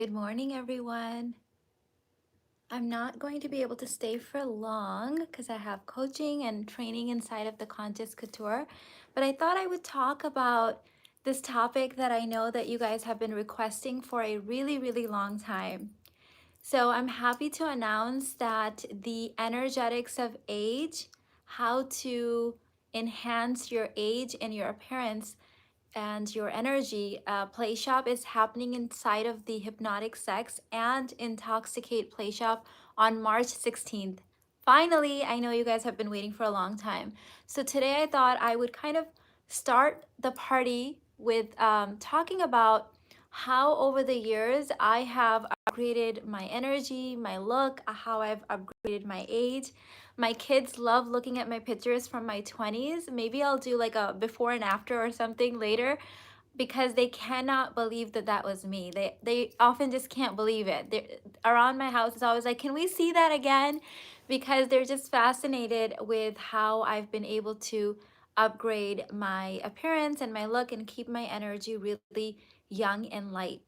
Good morning, everyone. I'm not going to be able to stay for long because I have coaching and training inside of the Conscious Couture, but I thought I would talk about this topic that I know that you guys have been requesting for a really, really long time. So I'm happy to announce that the energetics of age, how to enhance your age and your appearance and your energy play shop is happening inside of the Hypnotic Sex and Intoxicate play shop on March 16th. Finally, I know you guys have been waiting for a long time. So today I thought I would kind of start the party with talking about how over the years I have upgraded my energy, my look, how I've upgraded my age. My kids love looking at my pictures from my 20s. Maybe I'll do like a before and after or something later because they cannot believe that that was me. They often just can't believe it. They're, around my house, it's always like, can we see that again? Because they're just fascinated with how I've been able to upgrade my appearance and my look and keep my energy really young and light.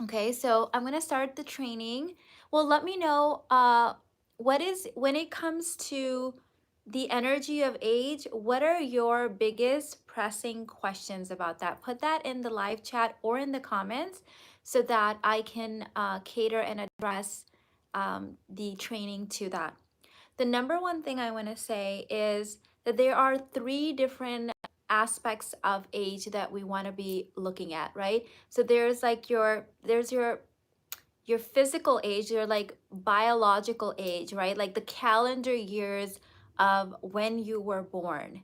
Okay, so I'm gonna start the training. Well, let me know what is, when it comes to the energy of age, what are your biggest pressing questions about that? Put that in the live chat or in the comments so that I can cater and address the training to that. The number one thing I want to say is that there are three different aspects of age that we want to be looking at, right? So there's like your physical age, your like biological age, right? Like the calendar years of when you were born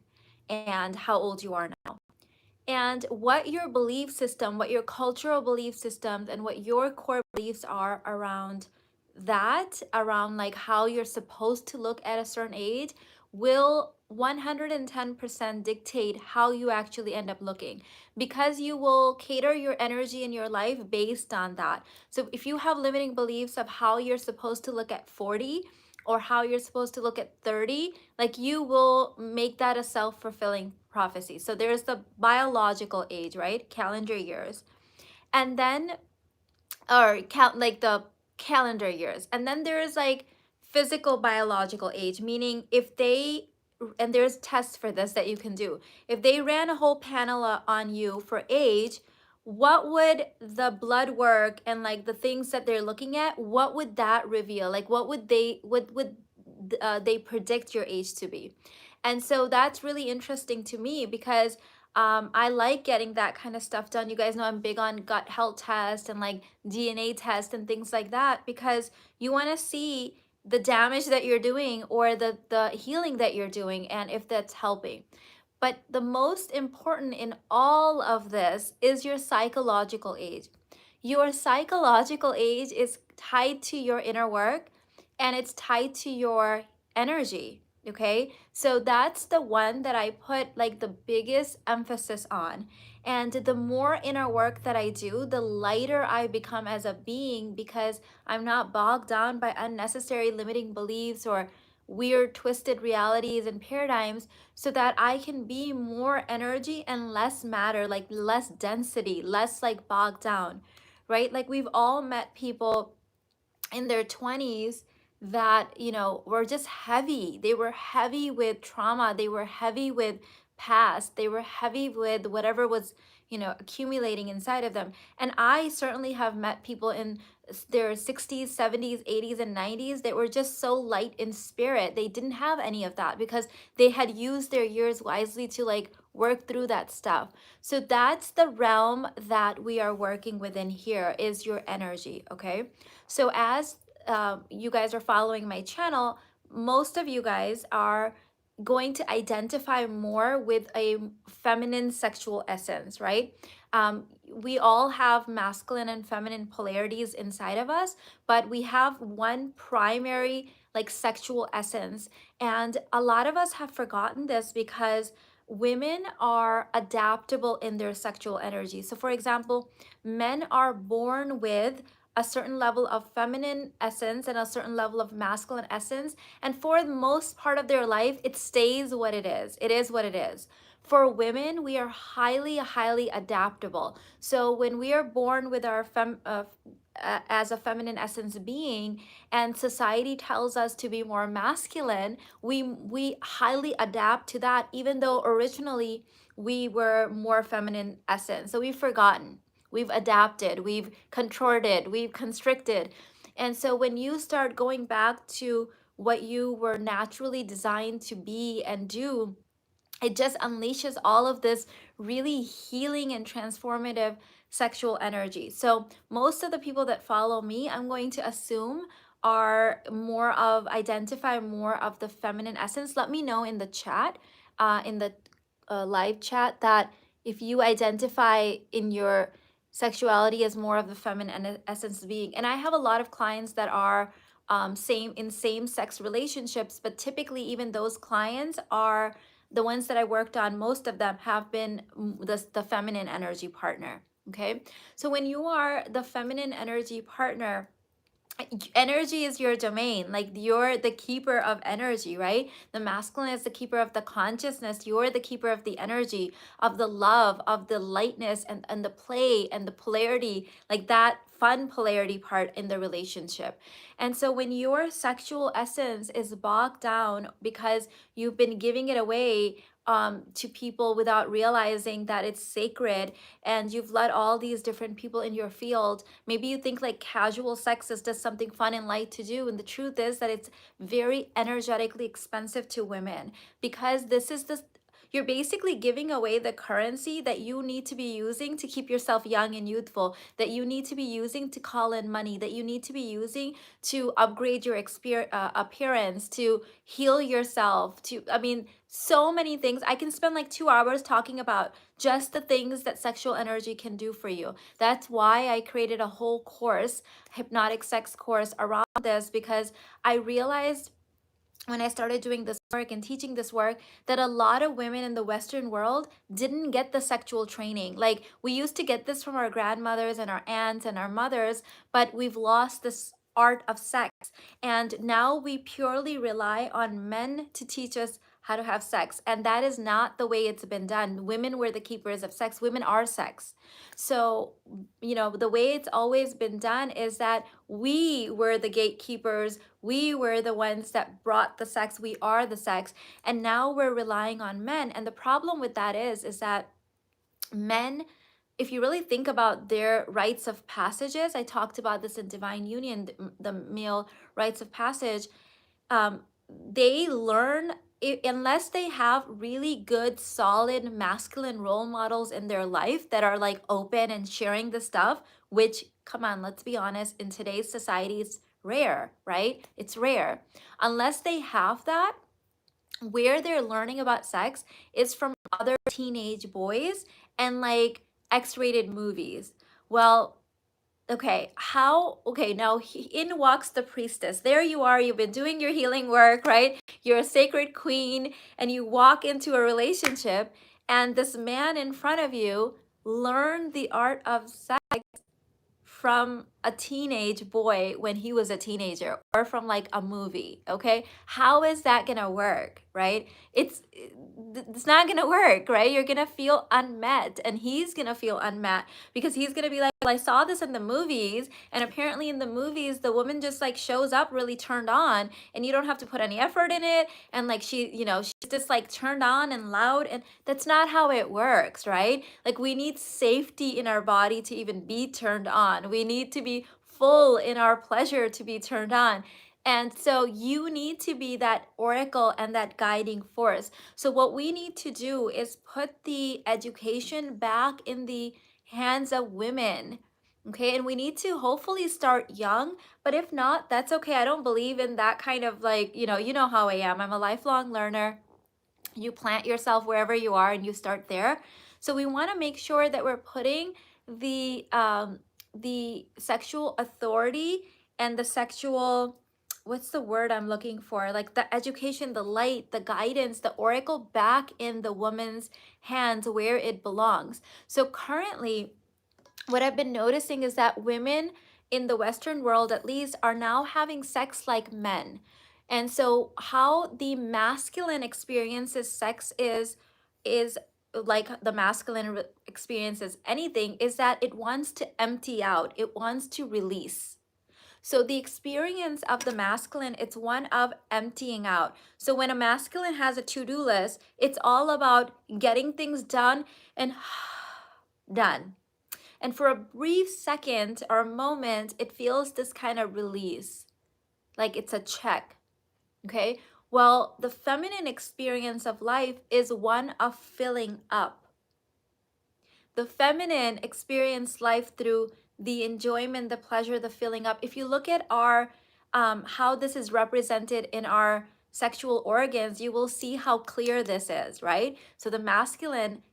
and how old you are now. And what your belief system, what your cultural belief systems, and what your core beliefs are around that, around like how you're supposed to look at a certain age, will 110% dictate how you actually end up looking, because you will cater your energy in your life based on that. So if you have limiting beliefs of how you're supposed to look at 40 or how you're supposed to look at 30, like you will make that a self-fulfilling prophecy. So there's the biological age, right? Calendar years. And then, or count like the calendar years. And then there's like physical biological age, meaning if they, and there's tests for this that you can do. If they ran a whole panel on you for age, what would the blood work and like the things that they're looking at, what would that reveal? Like what would they predict your age to be? And so that's really interesting to me because I like getting that kind of stuff done. You guys know I'm big on gut health tests and like DNA tests and things like that, because you want to see the damage that you're doing or the healing that you're doing and if that's helping. But the most important in all of this is your psychological age. Your psychological age is tied to your inner work and it's tied to your energy. Okay, so that's the one that I put like the biggest emphasis on. And the more inner work that I do, the lighter I become as a being, because I'm not bogged down by unnecessary limiting beliefs or weird twisted realities and paradigms, so that I can be more energy and less matter, like less density, less like bogged down, right? Like we've all met people in their 20s that, you know, were just heavy. They were heavy with trauma, they were heavy with past, they were heavy with whatever was, you know, accumulating inside of them. And I certainly have met people in their 60s, 70s, 80s, and 90s that were just so light in spirit. They didn't have any of that because they had used their years wisely to like work through that stuff. So that's the realm that we are working within here, is your energy. Okay, so as you guys are following my channel, most of you guys are going to identify more with a feminine sexual essence, right? We all have masculine and feminine polarities inside of us, but we have one primary like sexual essence. And a lot of us have forgotten this because women are adaptable in their sexual energy. So for example, men are born with a certain level of feminine essence and a certain level of masculine essence. And for the most part of their life, it stays what it is. It is what it is. For women, we are highly, highly adaptable. So when we are born with our as a feminine essence being, and society tells us to be more masculine, we highly adapt to that, even though originally we were more feminine essence. So we've forgotten, we've adapted, we've contorted, we've constricted. And so when you start going back to what you were naturally designed to be and do, it just unleashes all of this really healing and transformative sexual energy. So most of the people that follow me, I'm going to assume, are more of, identify more of the feminine essence. Let me know in the chat, in the live chat, that if you identify in your sexuality as more of the feminine essence being. And I have a lot of clients that are same sex relationships, but typically even those clients are the ones that I worked on. Most of them have been the feminine energy partner. Okay, so when you are the feminine energy partner, energy is your domain. Like, you're the keeper of energy, right? The masculine is the keeper of the consciousness. You're the keeper of the energy, of the love, of the lightness, and the play and the polarity, like that fun polarity part in the relationship. And so when your sexual essence is bogged down because you've been giving it away to people without realizing that it's sacred, and you've let all these different people in your field, maybe you think like casual sex is just something fun and light to do. And the truth is that it's very energetically expensive to women, because this is the, you're basically giving away the currency that you need to be using to keep yourself young and youthful, that you need to be using to call in money, that you need to be using to upgrade your appearance, to heal yourself, to, I mean, so many things. I can spend like 2 hours talking about just the things that sexual energy can do for you. That's why I created a whole course, hypnotic sex course, around this, because I realized when I started doing this work and teaching this work, that a lot of women in the Western world didn't get the sexual training. Like, we used to get this from our grandmothers and our aunts and our mothers, but we've lost this art of sex. And now we purely rely on men to teach us how to have sex. And that is not the way it's been done. Women were the keepers of sex, women are sex. So, the way it's always been done is that we were the gatekeepers, we were the ones that brought the sex, we are the sex, and now we're relying on men. And the problem with that is that men, if you really think about their rites of passages, I talked about this in Divine Union, the male rites of passage, they learn, unless they have really good solid masculine role models in their life that are like open and sharing the stuff, which, come on, let's be honest, in today's society it's rare, right? It's rare. Unless they have that, where they're learning about sex is from other teenage boys and like X-rated movies. Well, okay, now in walks the priestess. There you are, you've been doing your healing work, right? You're a sacred queen, and you walk into a relationship, and this man in front of you learned the art of sex from a teenage boy when he was a teenager, or from like a movie. Okay, how is that gonna work, right? It's not gonna work, right? You're gonna feel unmet, and he's gonna feel unmet, because he's gonna be like, well, I saw this in the movies, and apparently in the movies the woman just like shows up really turned on, and you don't have to put any effort in it, and like she's just like turned on and loud, and that's not how it works, right? Like, we need safety in our body to even be turned on. We need to be full in our pleasure to be turned on. And so you need to be that oracle and that guiding force. So what we need to do is put the education back in the hands of women. Okay, and we need to hopefully start young, but if not, that's okay. I don't believe in that kind of like, you know how I am. I'm a lifelong learner. You plant yourself wherever you are and you start there. So we want to make sure that we're putting the sexual authority and the sexual, what's the word I'm looking for, like the education, the light, the guidance, the oracle, back in the woman's hands where it belongs. So currently, what I've been noticing is that women in the Western world, at least, are now having sex like men. And so how the masculine experiences sex is like the masculine experiences anything, is that it wants to empty out, it wants to release. So the experience of the masculine, it's one of emptying out. So when a masculine has a to-do list, it's all about getting things done and done. And for a brief second or a moment, it feels this kind of release, like it's a check. Okay. Well, the feminine experience of life is one of filling up. The feminine experience life through the enjoyment, the pleasure, the filling up. If you look at our how this is represented in our sexual organs, you will see how clear this is, right? So the masculine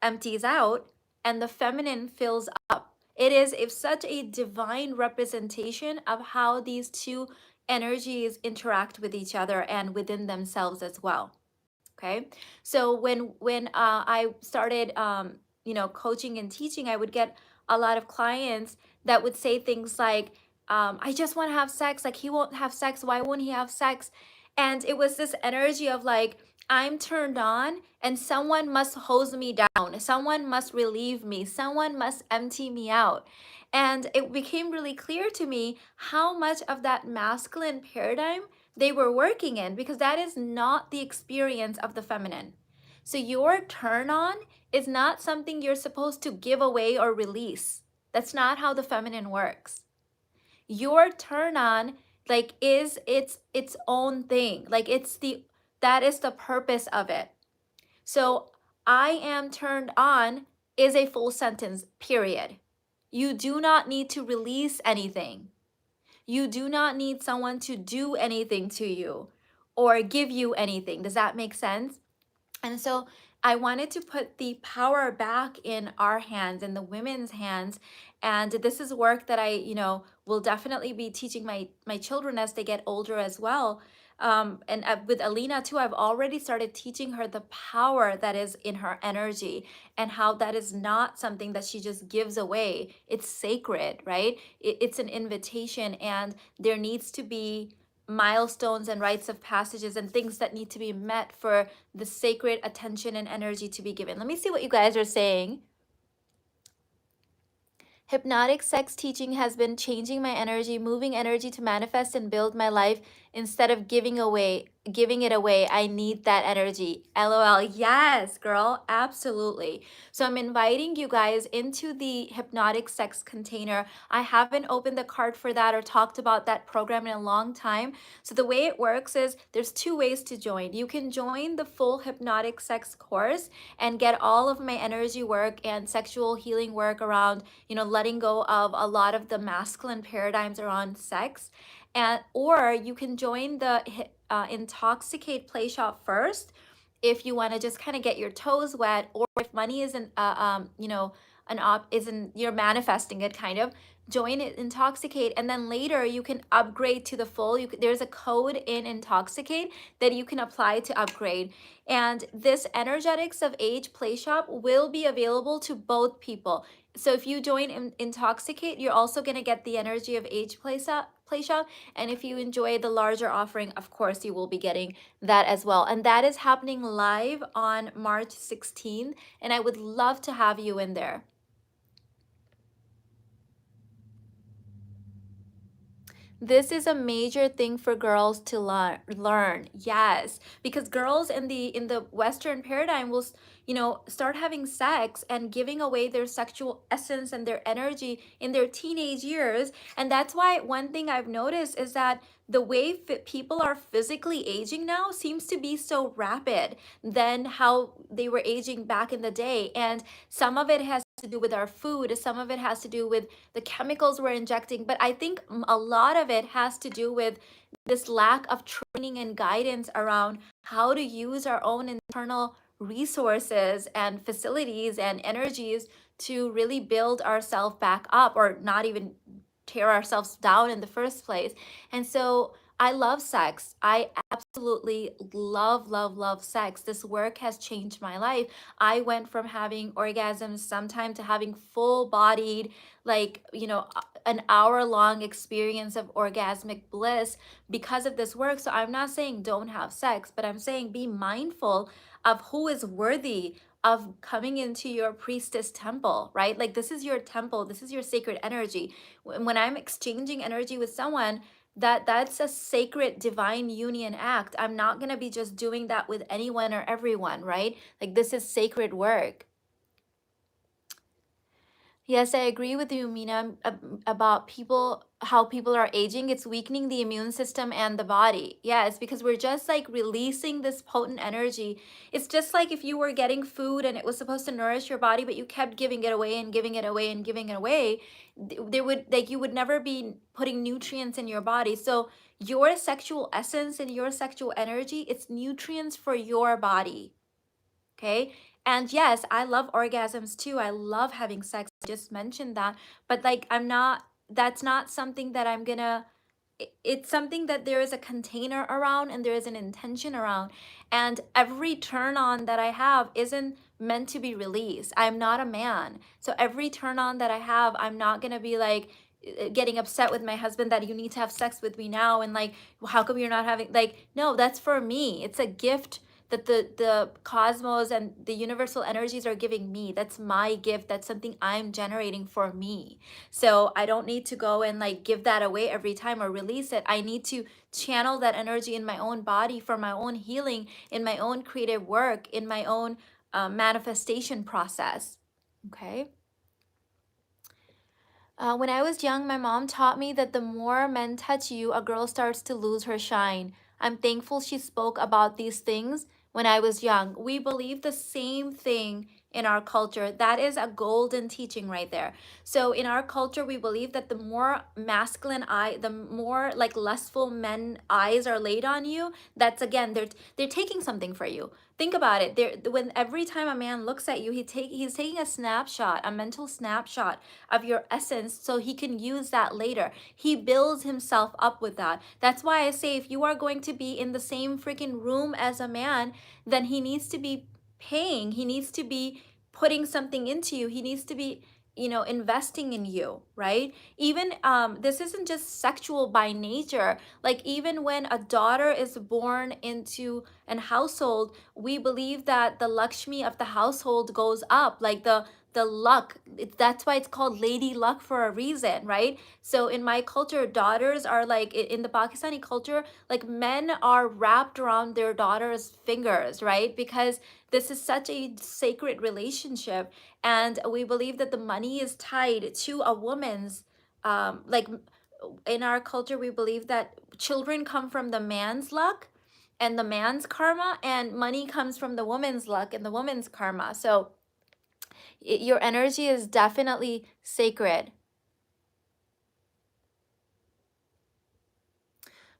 empties out and the feminine fills up. It is such a divine representation of how these two energies interact with each other and within themselves as well. Okay, so when I started coaching and teaching, I would get a lot of clients that would say things like, I just want to have sex, like he won't have sex, why won't he have sex? And it was this energy of like, I'm turned on and someone must hose me down, someone must relieve me, someone must empty me out. And it became really clear to me how much of that masculine paradigm they were working in, because that is not the experience of the feminine. So your turn on is not something you're supposed to give away or release. That's not how the feminine works. Your turn on like is its own thing. Like that is the purpose of it. So I am turned on is a full sentence, period. You do not need to release anything. You do not need someone to do anything to you or give you anything. Does that make sense? And so I wanted to put the power back in our hands, in the women's hands. And this is work that I will definitely be teaching my children as they get older as well. And with Alina too, I've already started teaching her the power that is in her energy and how that is not something that she just gives away. It's sacred, right? It's an invitation, and there needs to be milestones and rites of passages and things that need to be met for the sacred attention and energy to be given. Let me see what you guys are saying. Hypnotic sex teaching has been changing my energy, moving energy to manifest and build my life instead of giving it away. I need that energy. LOL. Yes, girl, absolutely. So I'm inviting you guys into the hypnotic sex container. I haven't opened the card for that or talked about that program in a long time. So the way it works is there's two ways to join. You can join the full hypnotic sex course and get all of my energy work and sexual healing work around, letting go of a lot of the masculine paradigms around sex. Or you can join the Intoxicate Play Shop first if you want to just kind of get your toes wet, or if money isn't isn't, you're manifesting it, kind of join it Intoxicate, and then later you can upgrade to the full. There's a code in Intoxicate that you can apply to upgrade. And this Energetics of Age Play Shop will be available to both people. So if you join Intoxicate, you're also going to get the Energy of Age Play Shop. And if you enjoy the larger offering, of course, you will be getting that as well. And that is happening live on March 16th. And I would love to have you in there. This is a major thing for girls to learn. Yes, because girls in the Western paradigm will, start having sex and giving away their sexual essence and their energy in their teenage years. And that's why one thing I've noticed is that the way people are physically aging now seems to be so rapid than how they were aging back in the day. And some of it has to do with our food, some of it has to do with the chemicals we're injecting, but I think a lot of it has to do with this lack of training and guidance around how to use our own internal resources and facilities and energies to really build ourselves back up, or not even tear ourselves down in the first place. And so I love sex. I absolutely love sex. This work has changed my life. I went from having orgasms sometime to having full bodied, like, an hour long experience of orgasmic bliss because of this work. So I'm not saying don't have sex, but I'm saying be mindful of who is worthy of coming into your priestess temple, right? Like this is your temple, this is your sacred energy. When I'm exchanging energy with someone, that's a sacred divine union act. I'm not going to be just doing that with anyone or everyone, right? Like this is sacred work. Yes, I agree with you, Mina, about people, how people are aging. It's weakening the immune system and the body. Yeah, it's because we're just like releasing this potent energy. It's just like if you were getting food and it was supposed to nourish your body, but you kept giving it away and giving it away and giving it away, there would like you would never be putting nutrients in your body. So your sexual essence and your sexual energy, it's nutrients for your body. Okay. And yes, I love orgasms too. I love having sex. I just mentioned that. But like, that's not something that I'm gonna, it's something that there is a container around and there is an intention around. And every turn on that I have isn't meant to be released. I'm not a man. So every turn on that I have, I'm not gonna be like, getting upset with my husband that you need to have sex with me now and like how come you're not having like no, that's for me. It's a gift that the cosmos and the universal energies are giving me. That's my gift. That's something I'm generating for me. So I don't need to go and like give that away every time or release it. I need to channel that energy in my own body for my own healing, in my own creative work, in my own manifestation process. Okay. When I was young, my mom taught me that the more men touch you, a girl starts to lose her shine. I'm thankful she spoke about these things when I was young. We believe the same thing in our culture. That is a golden teaching right there. So in our culture, we believe that the more masculine eye, the more like lustful men eyes are laid on you, that's again, they're taking something for you. Think about it. When every time a man looks at you, he's taking a snapshot, a mental snapshot of your essence so he can use that later. He builds himself up with that. That's why I say if you are going to be in the same freaking room as a man, then he needs to be paying. He needs to be putting something into you. He needs to be investing in you, right? Even this isn't just sexual by nature. Like even when a daughter is born into an household, we believe that the Lakshmi of the household goes up, like the luck. That's why it's called lady luck for a reason, right? So in my culture, daughters are like in the Pakistani culture, like men are wrapped around their daughter's fingers, right? Because this is such a sacred relationship, and we believe that the money is tied to a woman's like in our culture we believe that children come from the man's luck and the man's karma, and money comes from the woman's luck and the woman's karma. So your energy is definitely sacred.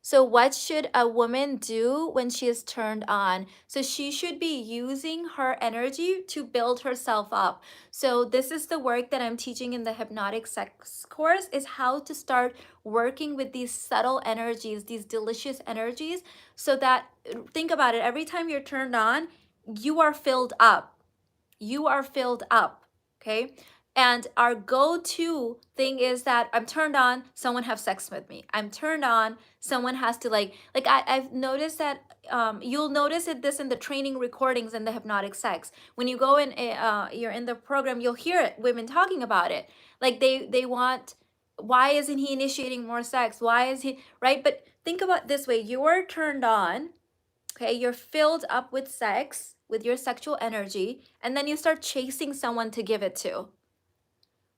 So what should a woman do when she is turned on? So she should be using her energy to build herself up. So this is the work that I'm teaching in the hypnotic sex course, is how to start working with these subtle energies, these delicious energies, so that think about it, every time you're turned on, you are filled up. You are filled up. Okay. And our go-to thing is that I'm turned on, someone have sex with me. I'm turned on, someone has to I've noticed that you'll notice this in the training recordings and the hypnotic sex. When you go in, you're in the program, you'll hear it, women talking about it. Like they want, why isn't he initiating more sex? Why is he, right? But think about this way, you're turned on, okay, you're filled up with sex, with your sexual energy, and then you start chasing someone to give it to.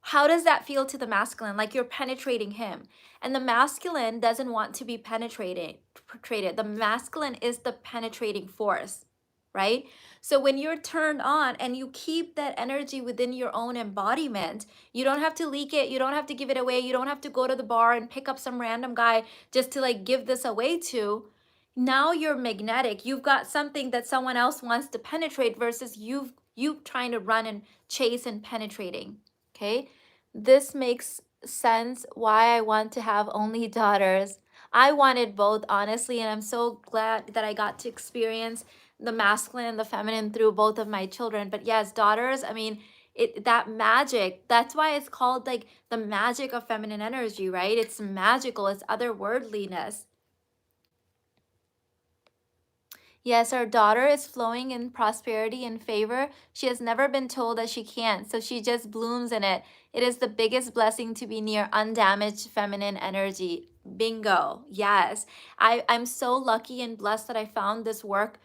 How does that feel to the masculine? Like you're penetrating him. And the masculine doesn't want to be penetrated. The masculine is the penetrating force, right? So when you're turned on and you keep that energy within your own embodiment, you don't have to leak it. You don't have to give it away. You don't have to go to the bar and pick up some random guy just to like give this away to. Now you're magnetic. You've got something that someone else wants to penetrate versus you trying to run and chase and penetrating. Okay, this makes sense why I want to have only daughters. I wanted both, honestly, and I'm so glad that I got to experience the masculine and the feminine through both of my children. But yes, daughters, I mean, that magic, that's why it's called like the magic of feminine energy, right? It's magical, it's otherworldliness. Yes, our daughter is flowing in prosperity and favor. She has never been told that she can't, so she just blooms in it. It is the biggest blessing to be near undamaged feminine energy. Bingo. Yes. I'm so lucky and blessed that I found this work,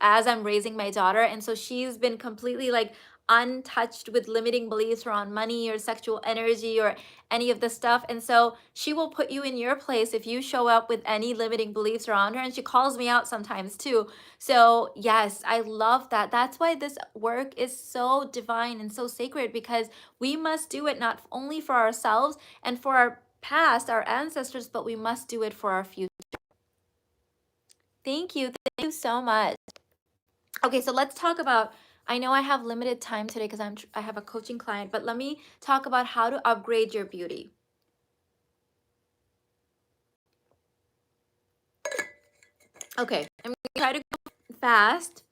as I'm raising my daughter. And so she's been completely like untouched with limiting beliefs around money or sexual energy or any of the stuff. And so she will put you in your place if you show up with any limiting beliefs around her. And she calls me out sometimes too. So, yes, I love that. That's why this work is so divine and so sacred, because we must do it not only for ourselves and for our past, our ancestors, but we must do it for our future. Thank you. Thank you so much. Okay, so let's talk about. I know I have limited time today because I have a coaching client, but let me talk about how to upgrade your beauty. Okay, I'm going to try to go fast.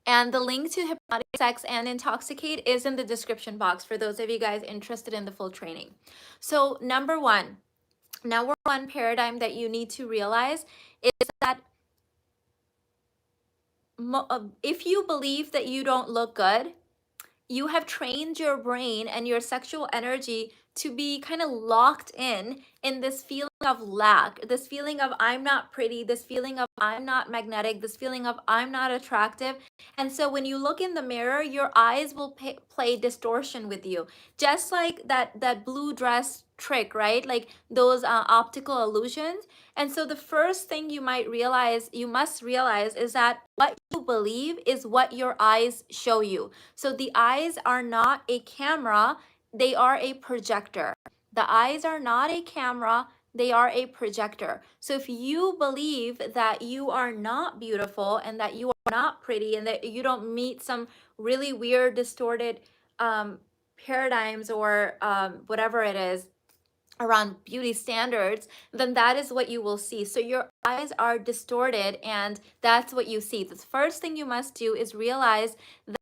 And the link to Hypnotic Sex and Intoxicate is in the description box for those of you guys interested in the full training. So, number one paradigm that you need to realize is that if you believe that you don't look good, you have trained your brain and your sexual energy to be kind of locked in this feeling of lack, this feeling of I'm not pretty, this feeling of I'm not magnetic, this feeling of I'm not attractive. And so when you look in the mirror, your eyes will play distortion with you, just like that blue dress trick, right? Like those optical illusions. And so the first thing you must realize is that what you believe is what your eyes show you. So the eyes are not a camera, they are a projector. The eyes are not a camera, they are a projector. So if you believe that you are not beautiful and that you are not pretty and that you don't meet some really weird, distorted paradigms or whatever it is around beauty standards, then that is what you will see. So your eyes are distorted and that's what you see. The first thing you must do is realize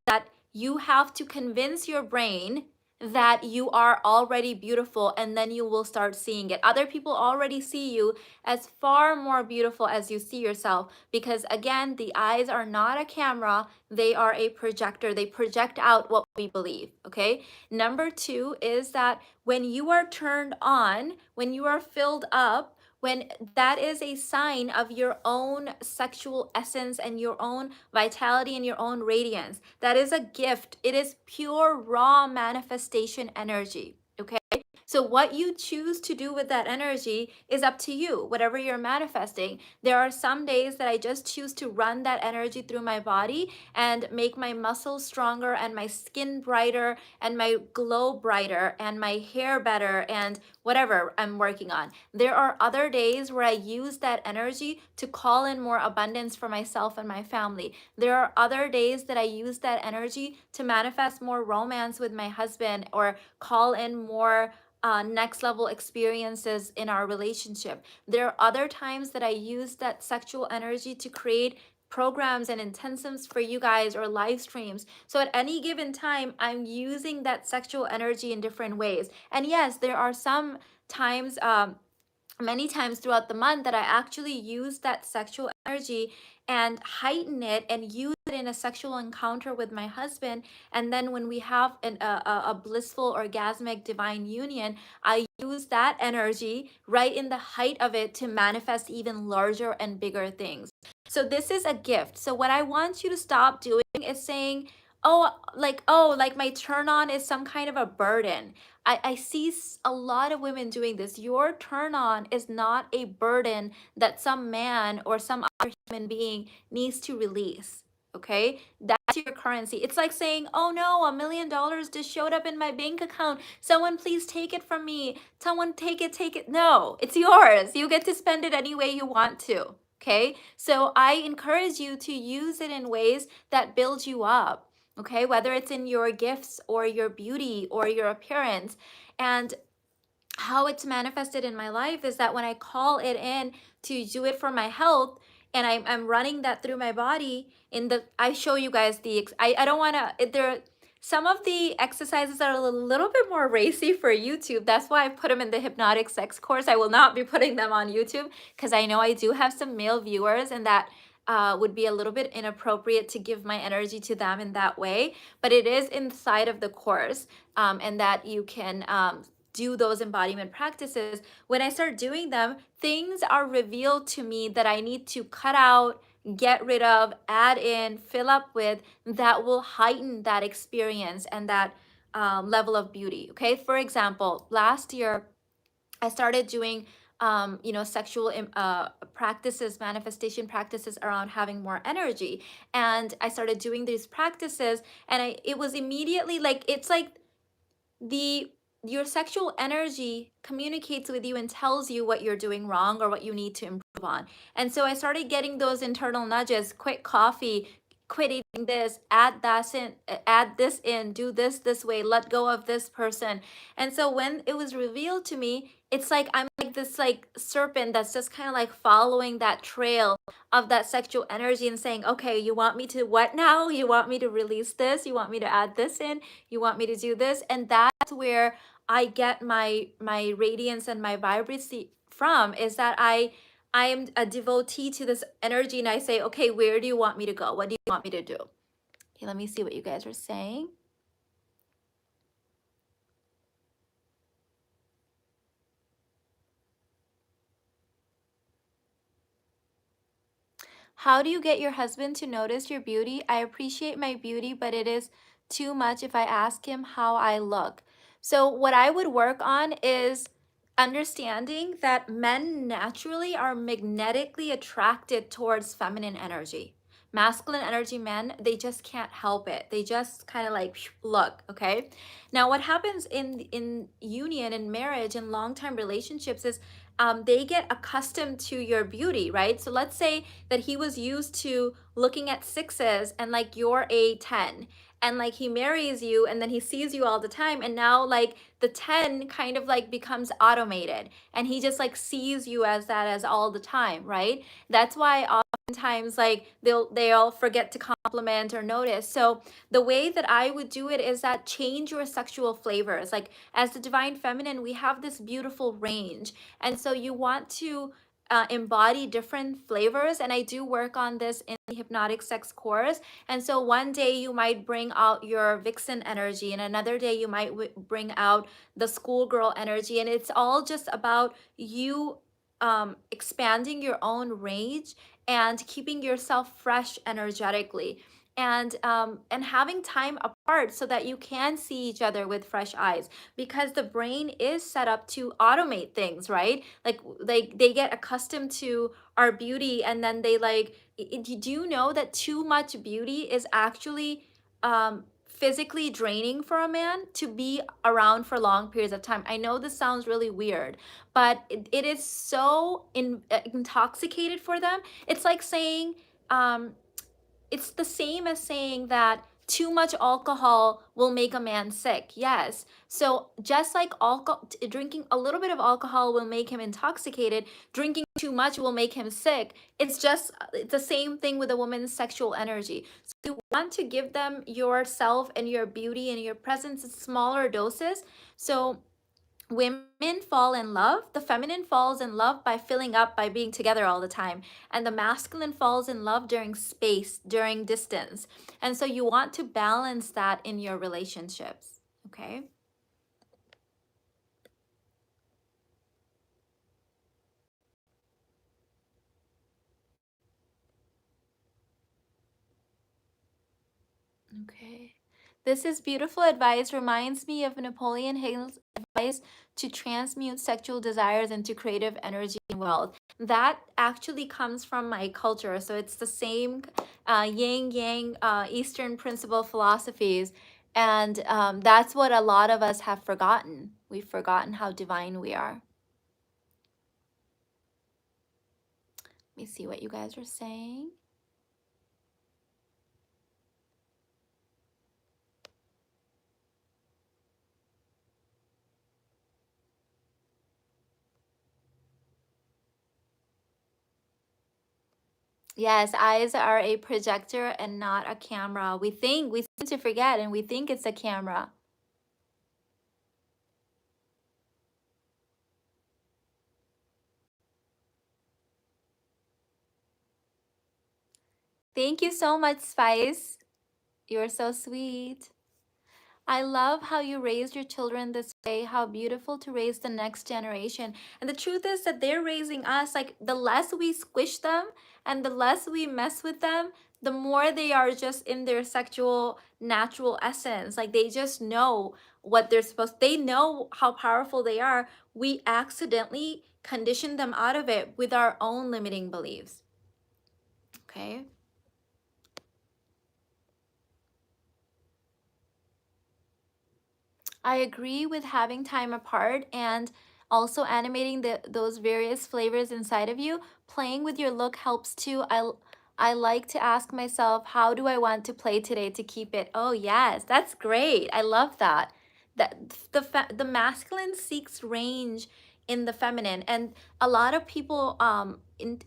that you have to convince your brain that you are already beautiful, and then you will start seeing it. Other people already see you as far more beautiful as you see yourself, because again, the eyes are not a camera, they are a projector. They project out what we believe, okay? Number two is that when you are turned on, when you are filled up, when that is a sign of your own sexual essence and your own vitality and your own radiance. That is a gift. It is pure, raw manifestation energy. Okay. So, what you choose to do with that energy is up to you, whatever you're manifesting. There are some days that I just choose to run that energy through my body and make my muscles stronger and my skin brighter and my glow brighter and my hair better and whatever I'm working on. There are other days where I use that energy to call in more abundance for myself and my family. There are other days that I use that energy to manifest more romance with my husband or call in more next level experiences in our relationship. There are other times that I use that sexual energy to create programs and intensives for you guys or live streams. So at any given time, I'm using that sexual energy in different ways. And yes, there are some times, many times throughout the month, that I actually use that sexual energy and heighten it and use it in a sexual encounter with my husband. And then when we have a blissful, orgasmic, divine union, I use that energy right in the height of it to manifest even larger and bigger things. So this is a gift. So what I want you to stop doing is saying, oh, like my turn on is some kind of a burden. I see a lot of women doing this. Your turn on is not a burden that some man or some other human being needs to release. Okay, that's your currency. It's like saying, oh no, $1 million just showed up in my bank account. Someone please take it from me. Someone take it, take it. No, it's yours. You get to spend it any way you want to. Okay, so I encourage you to use it in ways that build you up. Okay, whether it's in your gifts or your beauty or your appearance. And how it's manifested in my life is that when I call it in to do it for my health, and I'm running that through my body, I show you guys I don't want to, Some of the exercises are a little bit more racy for YouTube. That's why I put them in the hypnotic sex course. I will not be putting them on YouTube because I know I do have some male viewers, and that would be a little bit inappropriate to give my energy to them in that way. But it is inside of the course, and that you can do those embodiment practices. When I start doing them, things are revealed to me that I need to cut out, get rid of, add in, fill up with, that will heighten that experience and that level of beauty. Okay, for example, last year I started doing sexual practices, manifestation practices around having more energy, and I started doing these practices, and it was immediately like, it's like the your sexual energy communicates with you and tells you what you're doing wrong or what you need to improve on. And so I started getting those internal nudges: quit coffee, quit eating this, add that in, add this in, do this way, let go of this person. And so when it was revealed to me, it's like I'm like this like serpent that's just kind of like following that trail of that sexual energy and saying, okay, you want me to what now? You want me to release this? You want me to add this in? You want me to do this? And that's where I get my radiance and my vibrancy from, is that I am a devotee to this energy, and I say, okay, where do you want me to go? What do you want me to do? Okay, let me see what you guys are saying. How do you get your husband to notice your beauty? I appreciate my beauty, but it is too much if I ask him how I look. So, what I would work on is understanding that men naturally are magnetically attracted towards feminine energy. Masculine energy men, they just can't help it. They just kind of like look, okay? Now, what happens in union and marriage and long-term relationships is they get accustomed to your beauty, right? So let's say that he was used to looking at sixes and like you're a 10, and like he marries you and then he sees you all the time, and now like the 10 kind of like becomes automated, and he just like sees you as that as all the time, right? That's why oftentimes like they'll forget to compliment or notice. So the way that I would do it is that change your sexual flavors. Like as the divine feminine, we have this beautiful range, and so you want to embody different flavors. And I do work on this in the hypnotic sex course. And so one day you might bring out your vixen energy, and another day you might bring out the schoolgirl energy. And it's all just about you expanding your own range and keeping yourself fresh energetically, and having time apart so that you can see each other with fresh eyes, because the brain is set up to automate things, right? Like they get accustomed to our beauty, and then they like do you know that too much beauty is actually physically draining for a man to be around for long periods of time? I know this sounds really weird, but it is so intoxicated for them. It's like saying it's the same as saying that too much alcohol will make a man sick. Yes. So just like alcohol, drinking a little bit of alcohol will make him intoxicated, drinking too much will make him sick. It's the same thing with a woman's sexual energy. So you want to give them yourself and your beauty and your presence in smaller doses. So women fall in love, the feminine falls in love by filling up, by being together all the time, and the masculine falls in love during space, during distance. And so you want to balance that in your relationships. Okay. Okay. This is beautiful advice. Reminds me of Napoleon Hill's advice to transmute sexual desires into creative energy and wealth. That actually comes from my culture. So it's the same yin yang Eastern principle philosophies. And that's what a lot of us have forgotten. We've forgotten how divine we are. Let me see what you guys are saying. Yes, eyes are a projector and not a camera. We seem to forget and we think it's a camera. Thank you so much, Spice. You're so sweet. I love how you raised your children this way, how beautiful to raise the next generation. And the truth is that they're raising us. Like the less we squish them and the less we mess with them, the more they are just in their sexual natural essence. Like they just know what they're supposed, they know how powerful they are. We accidentally condition them out of it with our own limiting beliefs. Okay. I agree with having time apart and also animating those various flavors inside of you. Playing with your look helps too. I like to ask myself, how do I want to play today to keep it? Oh yes, that's great. I love that. That the masculine seeks range in the feminine, and a lot of people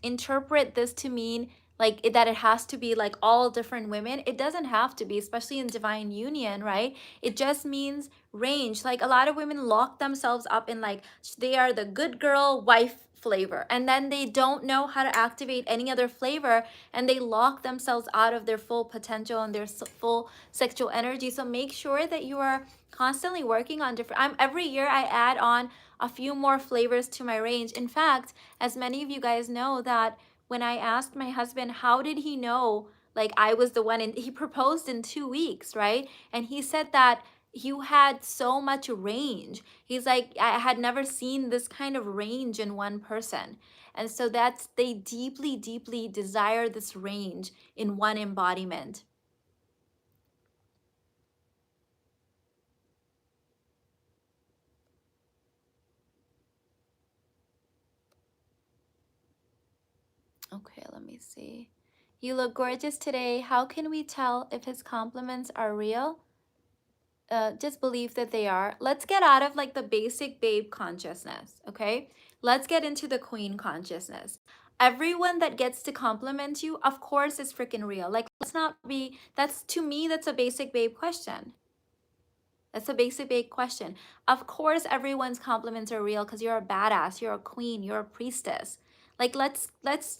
interpret this to mean like that it has to be like all different women. It doesn't have to be, especially in divine union, right? It just means range. Like a lot of women lock themselves up in like they are the good girl wife flavor, and then they don't know how to activate any other flavor, and they lock themselves out of their full potential and their full sexual energy. So make sure that you are constantly working on different, every year I add on a few more flavors to my range. In fact, as many of you guys know, that when I asked my husband how did he know like I was the one, and he proposed in 2 weeks, right? And he said that you had so much range. He's like, I had never seen this kind of range in one person. And so that's, they deeply, deeply desire this range in one embodiment. Okay, let me see. You look gorgeous today. How can we tell if his compliments are real? Just believe that they are. Let's get out of like the basic babe consciousness, okay? Let's get into the queen consciousness. Everyone that gets to compliment you, of course, is freaking real. Like, let's not be, that's to me, that's a basic babe question. That's a basic babe question. Of course, everyone's compliments are real because you're a badass, you're a queen, you're a priestess. Like, let's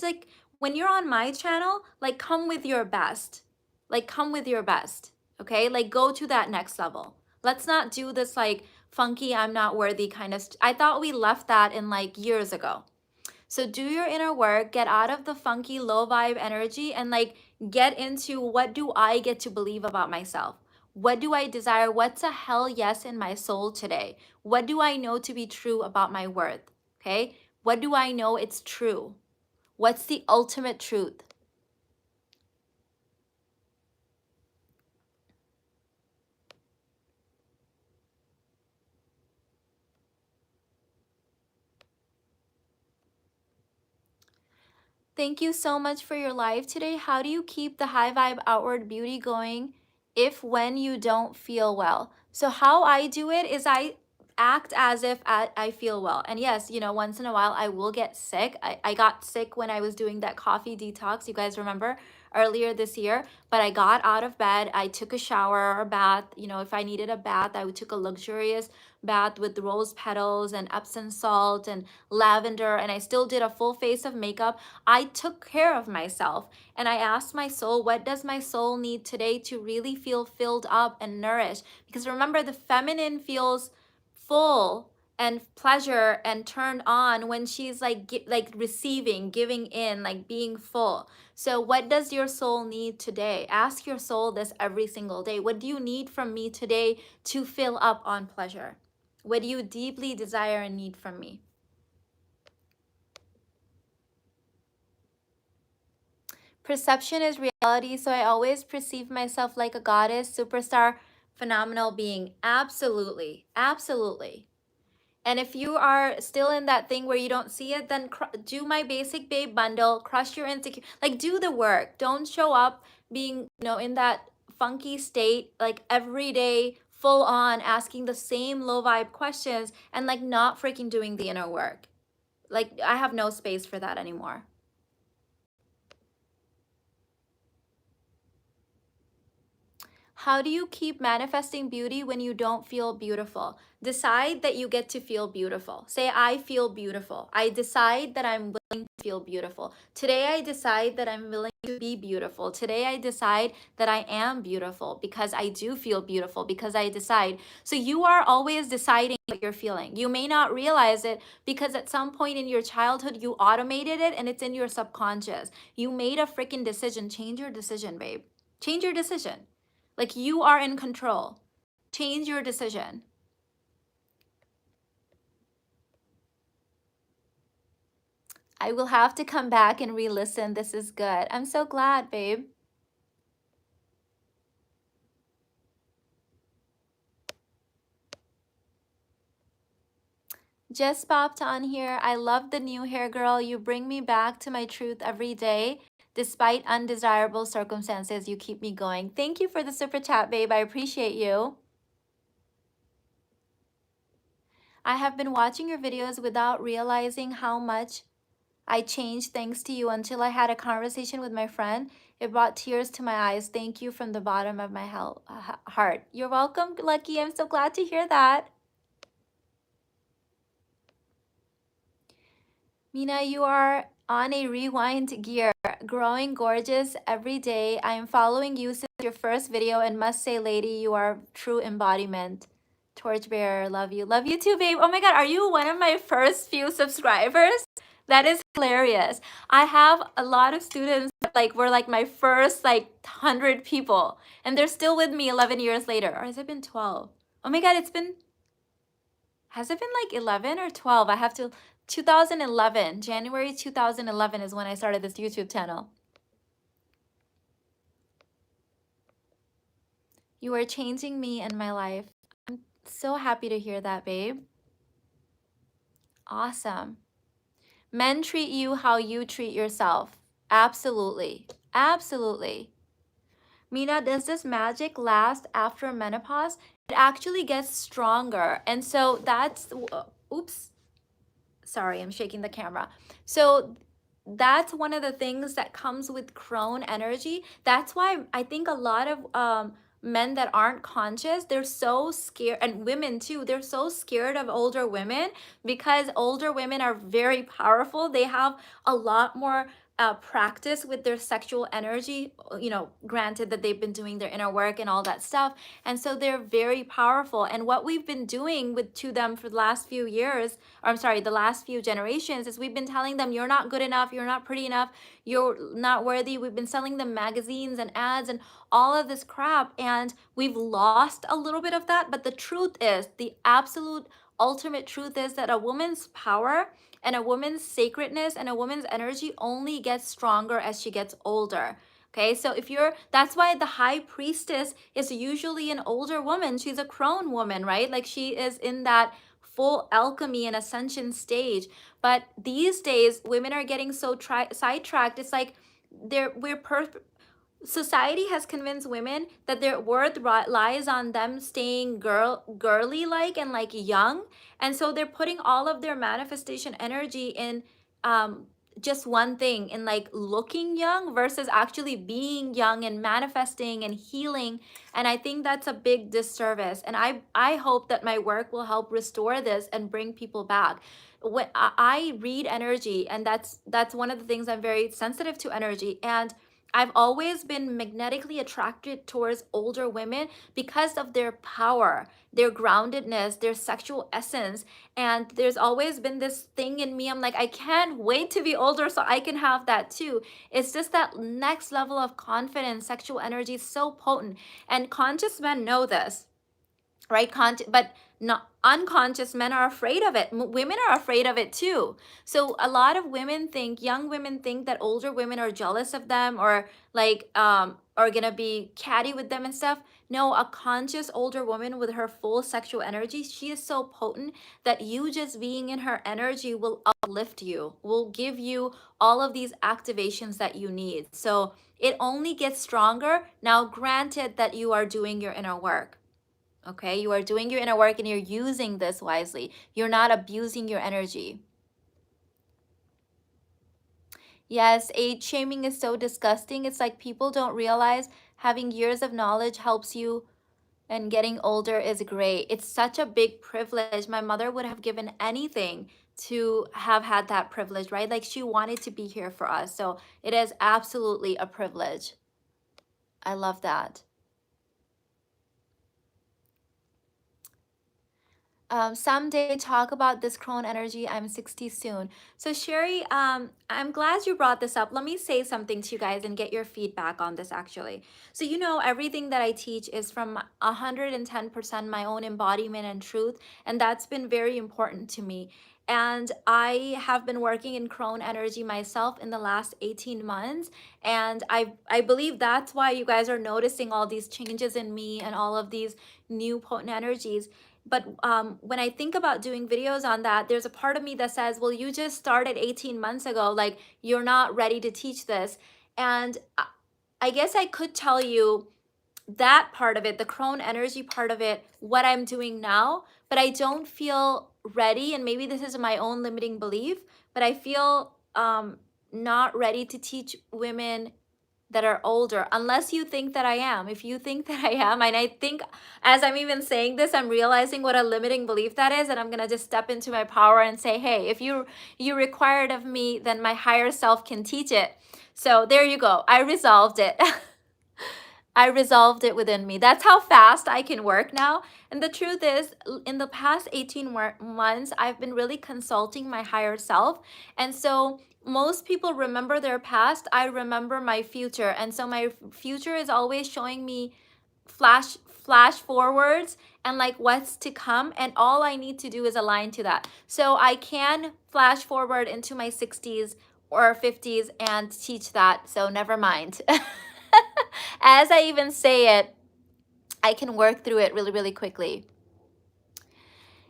like, when you're on my channel, like, come with your best. Like, come with your best, okay? Like, go to that next level. Let's not do this, like, funky, I'm not worthy kind of, I thought we left that in, like, years ago. So do your inner work, get out of the funky low vibe energy, and like get into what do I get to believe about myself? What do I desire? What's a hell yes in my soul today? What do I know to be true about my worth? Okay? What do I know it's true? What's the ultimate truth? Thank you so much for your live today. How do you keep the high vibe outward beauty going if when you don't feel well? So how I do it is I act as if I feel well. And yes, you know, once in a while I will get sick. I got sick when I was doing that coffee detox. You guys remember earlier this year, but I got out of bed. I took a shower or a bath. You know, if I needed a bath, I took a luxurious bath with rose petals and Epsom salt and lavender. And I still did a full face of makeup. I took care of myself, and I asked my soul, what does my soul need today to really feel filled up and nourished? Because remember, the feminine feels full and pleasure and turned on when she's like like receiving, giving in, like being full. So what does your soul need today? Ask your soul this every single day. What do you need from me today to fill up on pleasure? What do you deeply desire and need from me? Perception is reality, so I always perceive myself like a goddess, superstar, phenomenal being. Absolutely. Absolutely. And if you are still in that thing where you don't see it, then do my basic babe bundle, crush your insecure, like do the work. Don't show up being, you know, in that funky state, like every day, full on asking the same low vibe questions and like not freaking doing the inner work. Like I have no space for that anymore. How do you keep manifesting beauty when you don't feel beautiful? Decide that you get to feel beautiful. Say, I feel beautiful. I decide that I'm willing to feel beautiful. Today, I decide that I'm willing to be beautiful. Today, I decide that I am beautiful because I do feel beautiful, because I decide. So, you are always deciding what you're feeling. You may not realize it because at some point in your childhood, you automated it and it's in your subconscious. You made a freaking decision. Change your decision, babe. Change your decision. Like, you are in control. Change your decision. I will have to come back and re-listen. This is good. I'm so glad, babe. Just popped on here. I love the new hair, girl. You bring me back to my truth every day. Despite undesirable circumstances, you keep me going. Thank you for the super chat, babe. I appreciate you. I have been watching your videos without realizing how much I changed thanks to you until I had a conversation with my friend. It brought tears to my eyes. Thank you from the bottom of my heart. You're welcome, Lucky. I'm so glad to hear that. Mina, you are on a rewind gear, growing gorgeous every day. I am following you since your first video and must say, lady, you are true embodiment. Torchbearer, love you. Love you too, babe. Oh my God, are you one of my first few subscribers? That is hilarious. I have a lot of students that were like my first 100 people, and they're still with me 11 years later. Or has it been 12? Oh my God, has it been like 11 or 12? I have to, 2011, January 2011 is when I started this YouTube channel. You are changing me and my life. I'm so happy to hear that, babe. Awesome. Men treat you how you treat yourself. Absolutely. Absolutely. Mina, does this magic last after menopause? It actually gets stronger. And so that's, oops, sorry, I'm shaking the camera. So that's one of the things that comes with crone energy. That's why I think a lot of men that aren't conscious, they're so scared, and women too, they're so scared of older women because older women are very powerful. They have a lot more practice with their sexual energy, granted that they've been doing their inner work and all that stuff. And so they're very powerful. And what we've been doing to them for the last few years, or I'm sorry, the last few generations, is we've been telling them, you're not good enough, you're not pretty enough, you're not worthy. We've been selling them magazines and ads and all of this crap, and we've lost a little bit of that. But the truth is, the absolute ultimate truth is that a woman's power and a woman's sacredness and a woman's energy only gets stronger as she gets older. Okay, so that's why the high priestess is usually an older woman. She's a crone woman, right? Like, she is in that full alchemy and ascension stage. But these days, women are getting so sidetracked. It's like society has convinced women that their worth lies on them staying girly like and like young, and so they're putting all of their manifestation energy in just one thing, in like looking young versus actually being young and manifesting and healing. And I think that's a big disservice, and I hope that my work will help restore this and bring people back. When I read energy, and that's one of the things, I'm very sensitive to energy, and I've always been magnetically attracted towards older women because of their power, their groundedness, their sexual essence. And there's always been this thing in me. I'm like, I can't wait to be older so I can have that too. It's just that next level of confidence. Sexual energy is so potent. And conscious men know this, right? But not unconscious men are afraid of it. Women are afraid of it too. So a lot of young women think that older women are jealous of them, or are gonna be catty with them and stuff. No, a conscious older woman with her full sexual energy, she is so potent that you just being in her energy will uplift you, will give you all of these activations that you need. So it only gets stronger. Now, granted that you are doing your inner work. Okay, you are doing your inner work and you're using this wisely. You're not abusing your energy. Yes, age shaming is so disgusting. It's like people don't realize having years of knowledge helps you, and getting older is great. It's such a big privilege. My mother would have given anything to have had that privilege, right? Like she wanted to be here for us. So it is absolutely a privilege. I love that. Someday talk about this crone energy. I'm 60 soon. So Sherry, I'm glad you brought this up. Let me say something to you guys and get your feedback on this actually. So you know, everything that I teach is from 110% my own embodiment and truth, and that's been very important to me. And I have been working in crone energy myself in the last 18 months. And I believe that's why you guys are noticing all these changes in me and all of these new potent energies. But when I think about doing videos on that, there's a part of me that says, well, you just started 18 months ago. Like, you're not ready to teach this. And I guess I could tell you that part of it, the crone energy part of it, what I'm doing now, but I don't feel ready. And maybe this is my own limiting belief, but I feel not ready to teach women that are older, unless you think that I am. If you think that I am, and I think as I'm even saying this, I'm realizing what a limiting belief that is, and I'm gonna just step into my power and say, hey, if you require it of me, then my higher self can teach it. So there you go. I resolved it. I resolved it within me. That's how fast I can work now. And the truth is, in the past 18 months, I've been really consulting my higher self. And so most people remember their past. I remember my future. And so my future is always showing me flash forwards and like what's to come, and all I need to do is align to that. So I can flash forward into my 60s or 50s and teach that. So never mind. As I even say it, I can work through it really, really quickly.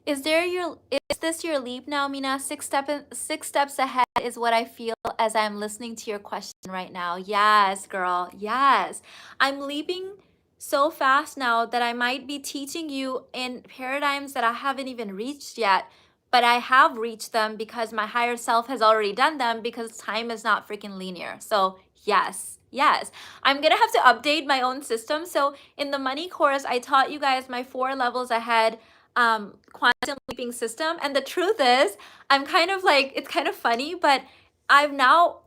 Is this your leap now, Mina? Six steps ahead is what I feel as I'm listening to your question right now. Yes, girl. Yes. I'm leaping so fast now that I might be teaching you in paradigms that I haven't even reached yet, but I have reached them because my higher self has already done them, because time is not freaking linear. So yes, yes. I'm gonna have to update my own system. So in the money course, I taught you guys my 4 levels ahead quantum leaping system. And the truth is, I'm kind of like, it's kind of funny, but I'm now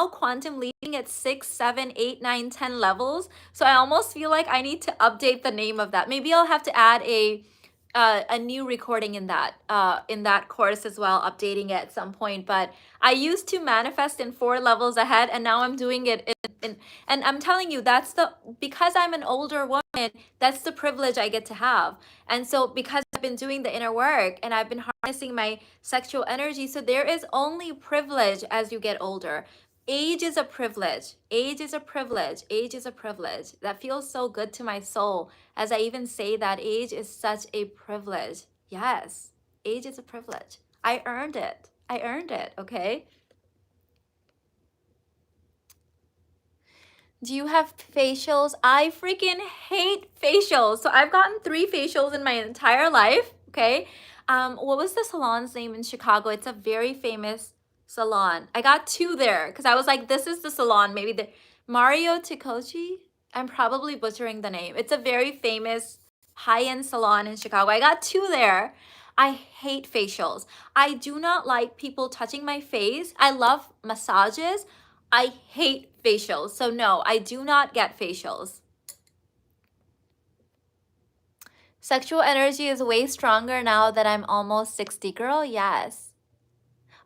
quantum leaping at 6, 7, 8, 9, 10 levels. So I almost feel like I need to update the name of that. Maybe I'll have to add a new recording in that course as well, updating it at some point. But I used to manifest in 4 levels ahead, and now I'm doing it in and I'm telling you, because I'm an older woman, that's the privilege I get to have. And so because I've been doing the inner work and I've been harnessing my sexual energy, so there is only privilege as you get older. Age is a privilege. Age is a privilege. Age is a privilege. That feels so good to my soul as I even say that age is such a privilege. Yes, age is a privilege. I earned it. I earned it, okay? Do you have facials? I freaking hate facials. So I've gotten 3 facials in my entire life, okay? What was the salon's name in Chicago? It's a very famous salon. I got 2 there because I was like, this is the salon. Maybe the Mario Ticochi? I'm probably butchering the name. It's a very famous high-end salon in Chicago. I got 2 there. I hate facials. I do not like people touching my face. I love massages. I hate facials. So no, I do not get facials. Sexual energy is way stronger now that I'm almost 60. Girl, yes.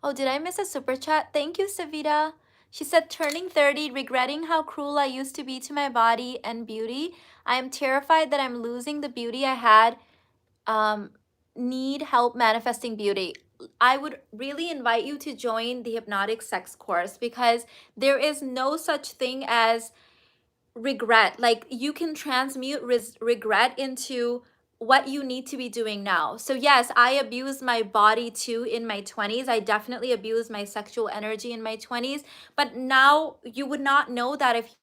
Oh, did I miss a super chat? Thank you, Savita. She said, turning 30, regretting how cruel I used to be to my body and beauty. I am terrified that I'm losing the beauty I had. Need help manifesting beauty. I would really invite you to join the hypnotic sex course, because there is no such thing as regret. Like, you can transmute regret into what you need to be doing now. So yes, I abused my body too in my 20s. I definitely abused my sexual energy in my 20s, but now you would not know that if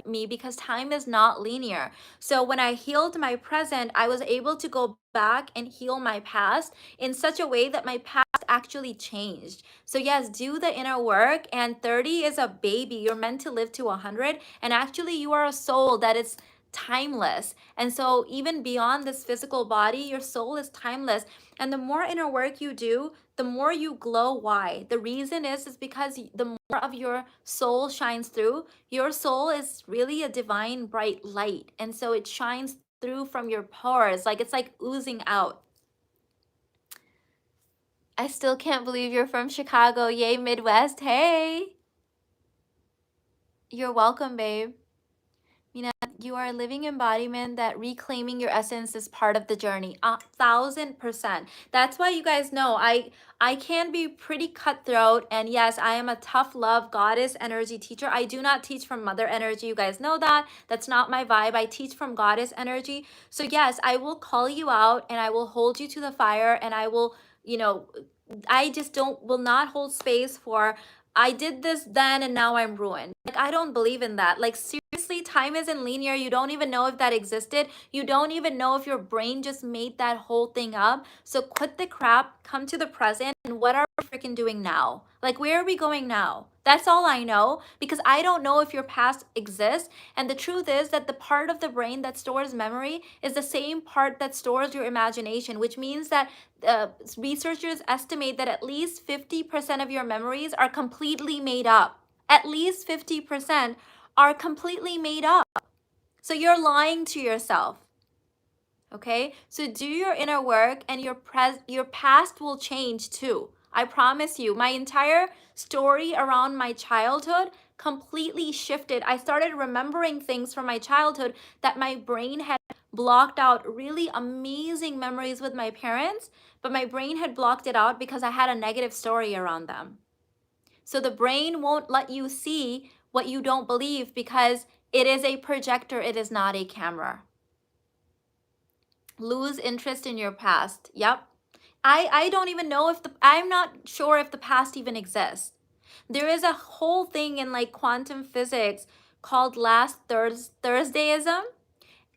me because time is not linear. So when I healed my present, I was able to go back and heal my past in such a way that my past actually changed. So yes, do the inner work, and 30 is a baby. You're meant to live to 100, and actually you are a soul that is timeless. And so even beyond this physical body, your soul is timeless. And the more inner work you do, the more you glow. Why? The reason is because the more of your soul shines through. Your soul is really a divine bright light, and so it shines through from your pores, like it's like oozing out. I still can't believe you're from Chicago. Yay, Midwest. Hey, you're welcome, babe. You are a living embodiment that reclaiming your essence is part of the journey. 1,000%. That's why you guys know I can be pretty cutthroat, and yes, I am a tough love goddess energy teacher. I do not teach from mother energy. You guys know that. That's not my vibe. I teach from goddess energy. So yes, I will call you out and I will hold you to the fire, and I will, I just will not hold space for I did this then and now I'm ruined. Like, I don't believe in that. Like, seriously, time isn't linear. You don't even know if that existed. You don't even know if your brain just made that whole thing up. So quit the crap, come to the present, and what are we freaking doing now? Like, where are we going now? That's all I know, because I don't know if your past exists. And the truth is that the part of the brain that stores memory is the same part that stores your imagination, which means that researchers estimate that at least 50% of your memories are completely made up. At least 50% are completely made up. So you're lying to yourself. Okay? So do your inner work, and your past will change too. I promise you. My entire story around my childhood completely shifted. I started remembering things from my childhood that my brain had blocked out, really amazing memories with my parents, but my brain had blocked it out because I had a negative story around them. So the brain won't let you see what you don't believe because it is a projector, it is not a camera. Lose interest in your past. Yep. I don't even know if I'm not sure if the past even exists. There is a whole thing in like quantum physics called last Thursdayism,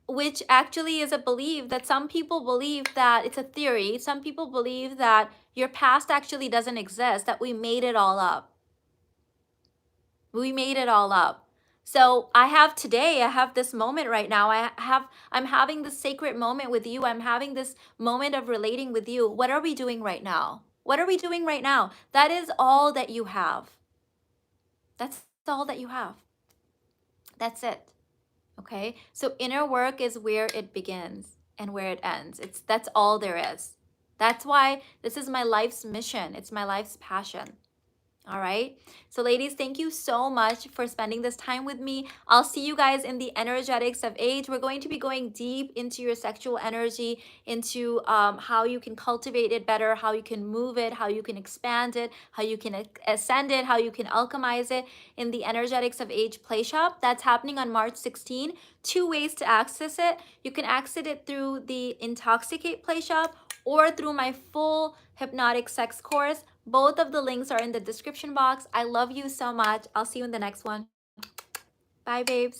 which actually is a belief that some people believe that it's a theory. Some people believe that your past actually doesn't exist, that we made it all up. We made it all up. So I have this moment right now. I'm having this sacred moment with you. I'm having this moment of relating with you. What are we doing right now? What are we doing right now? That is all that you have. That's all that you have. That's it. Okay? So inner work is where it begins and where it ends. That's all there is. That's why this is my life's mission. It's my life's passion. All right. So ladies, thank you so much for spending this time with me. I'll see you guys in the energetics of age. We're going to be going deep into your sexual energy, into how you can cultivate it better, how you can move it, how you can expand it, how you can ascend it, how you can alchemize it in the energetics of age play shop. That's happening on March 16. 2 ways to access it. You can access it through the Intoxicate play shop or through my full hypnotic sex course. Both of the links are in the description box. I love you so much. I'll see you in the next one. Bye, babes.